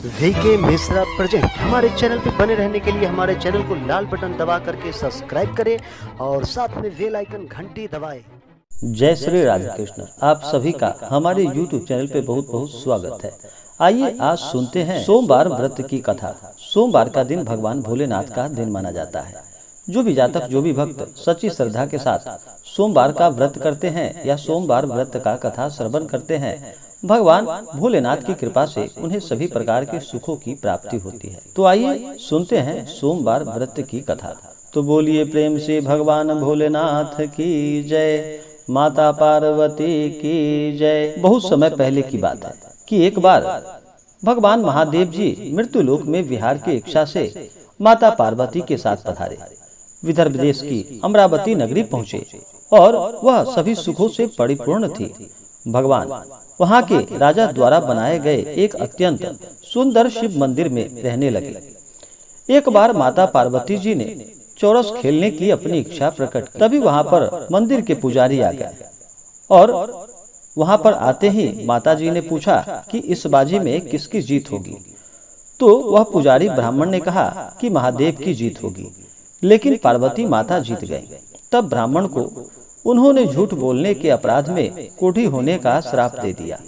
VK Mishra present. हमारे channel पे बने रहने के लिए हमारे चैनल को लाल बटन दबा करके सब्सक्राइब करें और साथ में बेल आइकन घंटी दबाएं। जय श्री राधे कृष्ण। आप सभी का हमारे YouTube चैनल पे बहुत बहुत स्वागत है। आइए आज सुनते हैं सोमवार व्रत की कथा। सोमवार का दिन भगवान भोलेनाथ का दिन माना जाता है। जो भी जातक, जो भी भक्त सच्ची श्रद्धा के साथ सोमवार का व्रत करते हैं या सोमवार व्रत का कथा श्रवण करते हैं, भगवान भोलेनाथ की कृपा से उन्हें सभी प्रकार के सुखों की प्राप्ति होती है। तो आइए सुनते हैं सोमवार व्रत की कथा। तो बोलिए प्रेम से भगवान भोलेनाथ की जय, माता पार्वती की जय। बहुत समय पहले की बात है कि एक बार भगवान महादेव जी मृत्यु लोक में विहार की इच्छा से माता पार्वती के साथ पधारे। विदर्भ देश की अमरावती नगरी पहुँचे और वह सभी सुखों से परिपूर्ण थी। भगवान वहाँ के राजा द्वारा बनाए गए एक अत्यंत सुंदर शिव मंदिर में रहने लगे। एक बार माता पार्वती जी ने चौरस खेलने की अपनी इच्छा प्रकट की। तभी वहाँ पर मंदिर के पुजारी आ गए और वहाँ पर आते ही माता जी ने पूछा कि इस बाजी में किसकी जीत होगी। तो वह पुजारी ब्राह्मण ने कहा कि महादेव की जीत होगी, लेकिन पार्वती माता जीत गई। तब ब्राह्मण को उन्होंने झूठ बोलने के अपराध में कोढ़ी होने का श्राप दे दिया।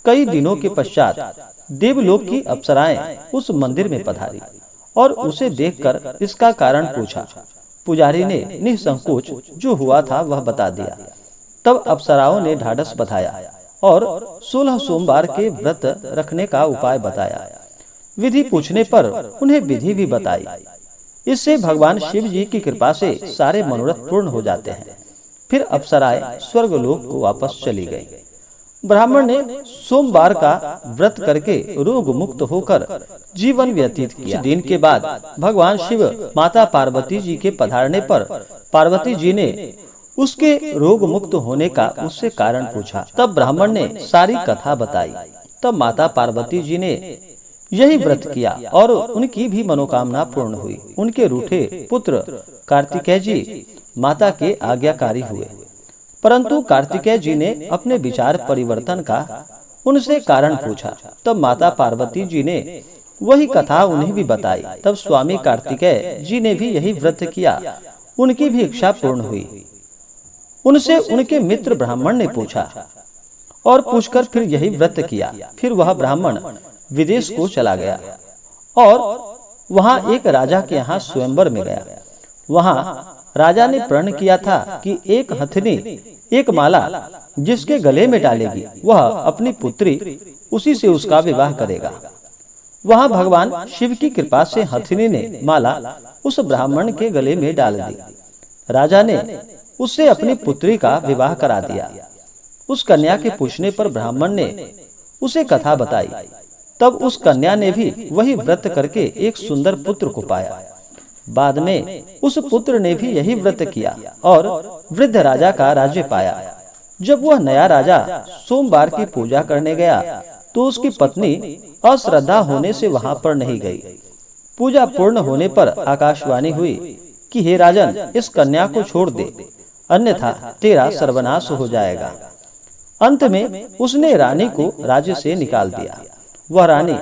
कई दिनों के पश्चात देवलोक की अप्सराएं उस मंदिर में पधारी और उसे देखकर इसका कारण पूछा। पुजारी ने निसंकोच जो हुआ था वह बता दिया। तब अप्सराओं ने ढाढ़स बंधाया और 16 सोमवार के व्रत रखने का उपाय बताया। विधि पूछने पर उन्हें विधि भी बताई। इससे भगवान शिव जी की कृपा से सारे मनोरथ पूर्ण हो जाते हैं। फिर अप्सराएं स्वर्गलोक को वापस चली गई। ब्राह्मण ने सोमवार का व्रत करके रोग मुक्त होकर जीवन व्यतीत किया। कुछ दिन के बाद भगवान शिव माता पार्वती जी के पधारने पर पार्वती जी ने उसके रोग मुक्त होने का उससे कारण पूछा। तब ब्राह्मण ने सारी कथा बताई। तब माता पार्वती जी ने यही व्रत किया और उनकी भी मनोकामना पूर्ण हुई। उनके रूठे पुत्र कार्तिकेय जी माता के आज्ञाकारी हुए, परंतु कार्तिकेय जी ने अपने विचार परिवर्तन का उनसे कारण पूछा। तब माता पार्वती जी ने वही कथा उन्हें भी बताई। तब स्वामी कार्तिकेय जी ने भी यही व्रत किया। उनकी भी इच्छा पूर्ण हुई। उनसे उनके मित्र ब्राह्मण ने पूछा और पूछकर फिर यही व्रत किया। फिर वह ब्राह्मण विदेश को चला गया और वहां एक राजा के यहाँ स्वयंवर में गया। वहां राजा ने प्रण किया था कि एक हथनी एक माला जिसके गले में डालेगी वह अपनी पुत्री उसी से उसका विवाह करेगा। वहां भगवान शिव की कृपा से हथनी ने माला उस ब्राह्मण के गले में डाल दी। राजा ने उससे अपनी पुत्री का विवाह करा दिया। उस कन्या के पूछने पर ब्राह्मण ने उसे कथा बताई। तब उस कन्या ने भी वही व्रत करके एक सुंदर पुत्र को पाया। बाद में उस पुत्र ने भी यही व्रत किया और वृद्ध राजा का राज्य पाया। जब वह नया राजा सोमवार की पूजा करने गया तो उसकी पत्नी अश्रद्धा होने से वहां पर नहीं गई। पूजा पूर्ण होने पर आकाशवाणी हुई कि हे राजन, इस कन्या को छोड़ दे, अन्यथा तेरा सर्वनाश हो जाएगा। अंत में उसने रानी को राज्य से निकाल दिया। वह रानी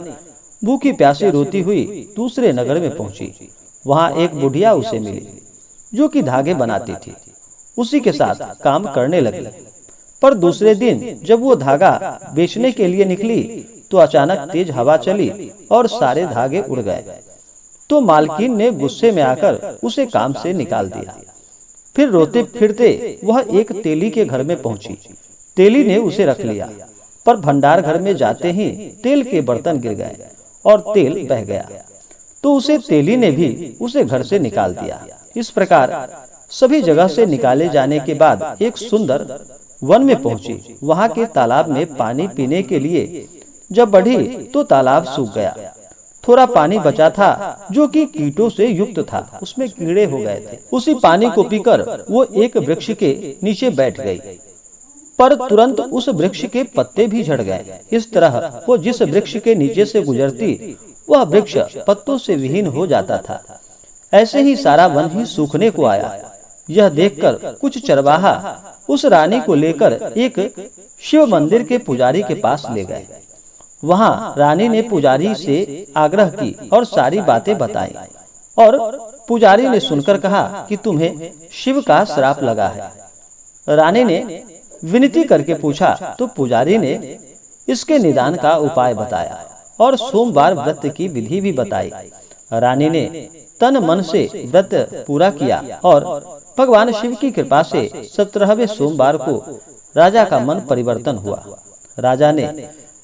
भूखी प्यासी रोती हुई दूसरे नगर में पहुंची। वहां एक बुढ़िया उसे मिली जो कि धागे बनाती थी। उसी के साथ काम करने लगी। पर दूसरे दिन जब वो धागा बेचने के लिए निकली तो अचानक तेज हवा चली और सारे धागे उड़ गए। तो मालकिन ने गुस्से में आकर उसे काम से निकाल दिया। फिर रोते फिरते वह एक तेली के घर में पहुंची। तेली ने उसे रख लिया, पर भंडार घर में जाते ही तेल के बर्तन गिर गए और तेल बह गया। तो उसे तेली ने भी उसे घर से निकाल दिया। इस प्रकार सभी जगह से निकाले जाने के बाद एक सुंदर वन में पहुंची। वहां के तालाब में पानी पीने के लिए जब बढ़ी तो तालाब सूख गया। थोड़ा पानी बचा था जो कि कीटों से युक्त था, उसमें कीड़े हो गए थे। उसी पानी को पीकर वो एक वृक्ष के नीचे बैठ गई, पर तुरंत उस वृक्ष के पत्ते भी झड़ गए। इस तरह वो जिस वृक्ष के नीचे से गुजरती वह वृक्ष पत्तों से विहीन हो जाता था। ऐसे ही सारा वन ही सूखने को आया। यह देखकर कुछ चरवाहा उस रानी को लेकर एक शिव मंदिर के पुजारी के पास ले गए। वहाँ रानी ने पुजारी से आग्रह की और सारी बातें बताई, और पुजारी ने सुनकर कहा कि तुम्हें शिव का श्राप लगा है। रानी ने विनती करके पूछा तो पुजारी ने इसके निदान का उपाय बताया और सोमवार व्रत की विधि भी बताई। रानी ने तन मन से व्रत पूरा किया और भगवान शिव की कृपा से 17वें सोमवार को राजा का मन परिवर्तन हुआ। राजा ने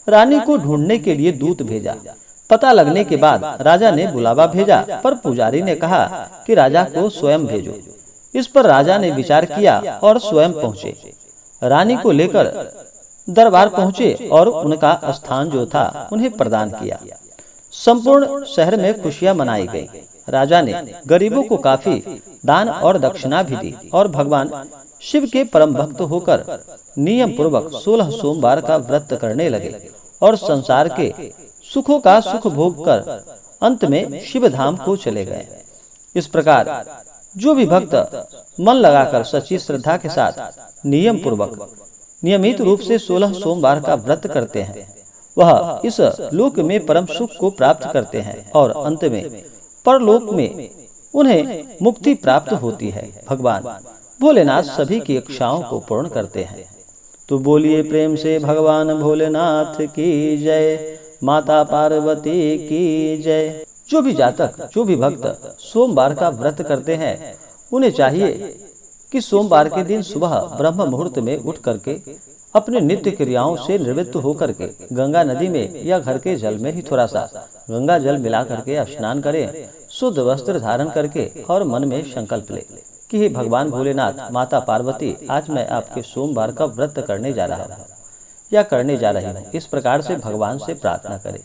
रानी को ढूंढने के लिए दूत भेजा। पता लगने के बाद राजा ने बुलावा भेजा, पर पुजारी ने कहा कि राजा को स्वयं भेजो। इस पर राजा ने विचार किया और स्वयं पहुँचे। रानी को लेकर दरबार पहुँचे और उनका स्थान जो था उन्हें प्रदान किया। संपूर्ण शहर में खुशियां मनाई गई। राजा ने गरीबों को काफी दान और दक्षिणा भी दी और भगवान शिव के परम भक्त होकर नियम पूर्वक 16 सोमवार का व्रत करने लगे और संसार के सुखों का सुख भोग कर अंत में शिव धाम को चले गए। इस प्रकार जो भी भक्त मन लगाकर सच्ची श्रद्धा के साथ नियम पूर्वक नियमित रूप से 16 सोमवार का व्रत करते हैं, वह इस लोक में परम सुख को प्राप्त करते हैं और अंत में परलोक में उन्हें मुक्ति प्राप्त होती है। भगवान भोलेनाथ सभी की इच्छाओं को पूर्ण करते हैं। तो बोलिए प्रेम से भगवान भोलेनाथ की जय, माता पार्वती की जय। जो भी जातक, जो भी भक्त सोमवार का व्रत करते हैं, उन्हें चाहिए कि सोमवार के दिन सुबह ब्रह्म मुहूर्त में उठ करके अपने नित्य क्रियाओं से निवृत्त होकर के गंगा नदी में या घर के जल में ही थोड़ा सा गंगा जल मिला करके स्नान करें, शुद्ध वस्त्र धारण करके और मन में संकल्प ले कि हे भगवान भोलेनाथ, माता पार्वती, आज मैं आपके सोमवार का व्रत करने जा रहा हूँ या करने जा रही हूँ। इस प्रकार से भगवान से प्रार्थना करें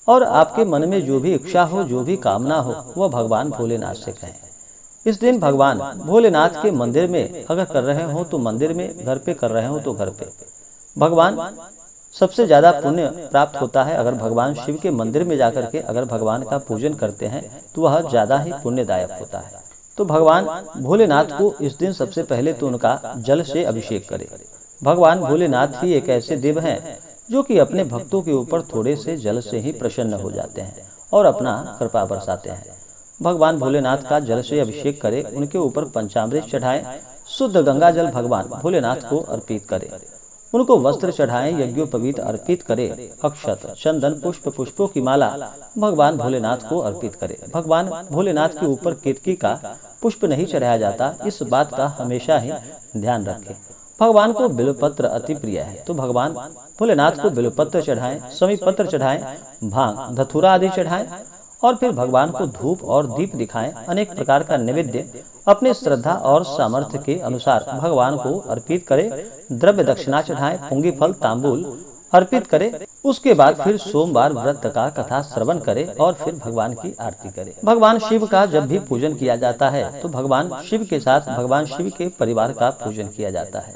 और आपके मन में जो भी इच्छा हो, जो भी कामना हो, वह भगवान भोलेनाथ से कहें। इस दिन भगवान भोलेनाथ के मंदिर में अगर कर रहे हो तो मंदिर में, घर पे कर रहे हो तो घर पे। भगवान सबसे ज्यादा पुण्य प्राप्त होता है अगर भगवान शिव के मंदिर में जाकर के अगर भगवान का पूजन करते हैं तो वह ज्यादा ही पुण्यदायक होता है। तो भगवान भोलेनाथ को इस दिन सबसे पहले तो उनका जल से अभिषेक करें। भगवान भोलेनाथ ही एक ऐसे देव हैं जो कि अपने भक्तों के ऊपर थोड़े से जल से ही प्रसन्न हो जाते हैं और अपना कृपा बरसाते हैं। भगवान भोलेनाथ का जल से अभिषेक करें, उनके ऊपर पंचामृत चढ़ाएं, शुद्ध गंगा जल भगवान भोलेनाथ को अर्पित करें, उनको वस्त्र चढ़ाएं, यज्ञोपवीत अर्पित करें, अक्षत, चंदन, पुष्प, पुष्पों की माला भगवान भोलेनाथ को अर्पित करें। भगवान भोलेनाथ के ऊपर केतकी का पुष्प नहीं चढ़ाया जाता, इस बात का हमेशा ही ध्यान रखें। भगवान को बिल्वपत्र अति प्रिय है, तो भगवान भोलेनाथ को बिल्वपत्र चढ़ाएं, समीपत्र चढ़ाएं, भांग, धतूरा आदि चढ़ाएं और फिर भगवान को धूप और दीप दिखाएं। अनेक प्रकार का नैवेद्य अपने श्रद्धा और सामर्थ्य के अनुसार भगवान को अर्पित करें। द्रव्य दक्षिणा चढ़ाएं, पुंगी फल, तांबूल अर्पित करें। उसके बाद फिर सोमवार व्रत का कथा श्रवण करें और फिर भगवान की आरती करें। भगवान शिव का जब भी पूजन किया जाता है तो भगवान शिव के साथ भगवान शिव के परिवार का पूजन किया जाता है।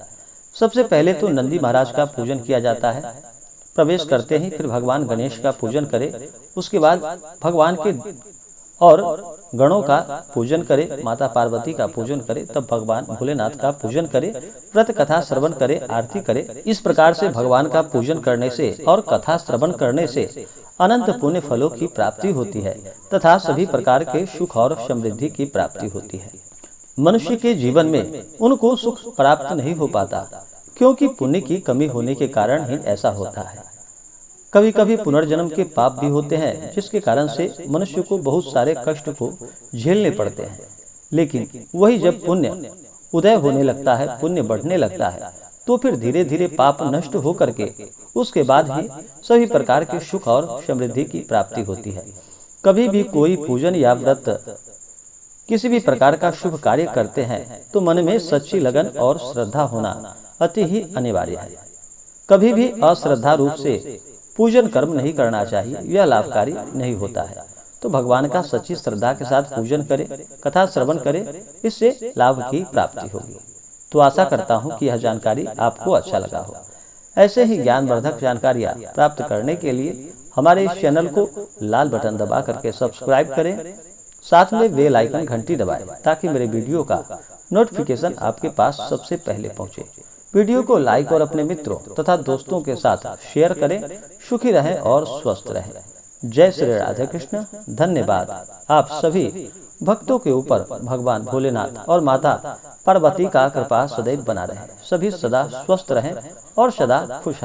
सबसे पहले तो नंदी महाराज का पूजन किया जाता है। प्रवेश करते ही फिर भगवान गणेश का पूजन करें, उसके बाद भगवान के और गणों का पूजन करें, माता पार्वती का पूजन करें, तब भगवान भोलेनाथ का पूजन करें, व्रत कथा श्रवण करें, आरती करें। इस प्रकार से भगवान का पूजन करने से और कथा श्रवण करने से अनंत पुण्य फलों की प्राप्ति होती है तथा सभी प्रकार के सुख और समृद्धि की प्राप्ति होती है। मनुष्य के जीवन में उनको सुख प्राप्त नहीं हो पाता क्योंकि पुण्य की कमी होने के कारण ही ऐसा होता है। कभी कभी पुनर्जन्म के पाप भी होते हैं जिसके कारण से मनुष्य को बहुत सारे कष्ट को झेलने पड़ते हैं, लेकिन वही जब पुण्य उदय होने लगता है, पुण्य बढ़ने लगता है, तो फिर धीरे धीरे पाप नष्ट हो करके उसके बाद ही सभी प्रकार के सुख और समृद्धि की प्राप्ति होती है। कभी भी कोई पूजन या व्रत किसी भी प्रकार का शुभ कार्य करते हैं तो मन में सच्ची लगन और श्रद्धा होना अति ही अनिवार्य है। कभी भी अश्रद्धा रूप से पूजन कर्म नहीं करना चाहिए, यह लाभकारी नहीं होता है। तो भगवान का सच्ची श्रद्धा के साथ पूजन करें, कथा श्रवण करें, इससे लाभ की प्राप्ति होगी। तो आशा करता हूँ कि यह जानकारी आपको अच्छा लगा हो। ऐसे ही ज्ञानवर्धक जानकारियाँ प्राप्त करने के लिए हमारे इस चैनल को लाल बटन दबा करके सब्सक्राइब करें, साथ में बेल आइकन घंटी दबाएं ताकि मेरे वीडियो का नोटिफिकेशन आपके पास सबसे पहले पहुंचे। वीडियो को लाइक और अपने मित्रों तथा दोस्तों के साथ शेयर करें। सुखी रहें और स्वस्थ रहें। जय श्री राधे कृष्ण। धन्यवाद। आप सभी भक्तों के ऊपर भगवान भोलेनाथ और माता पार्वती का कृपा सदैव बना रहे। सभी सदा स्वस्थ रहें और सदा खुशहाल।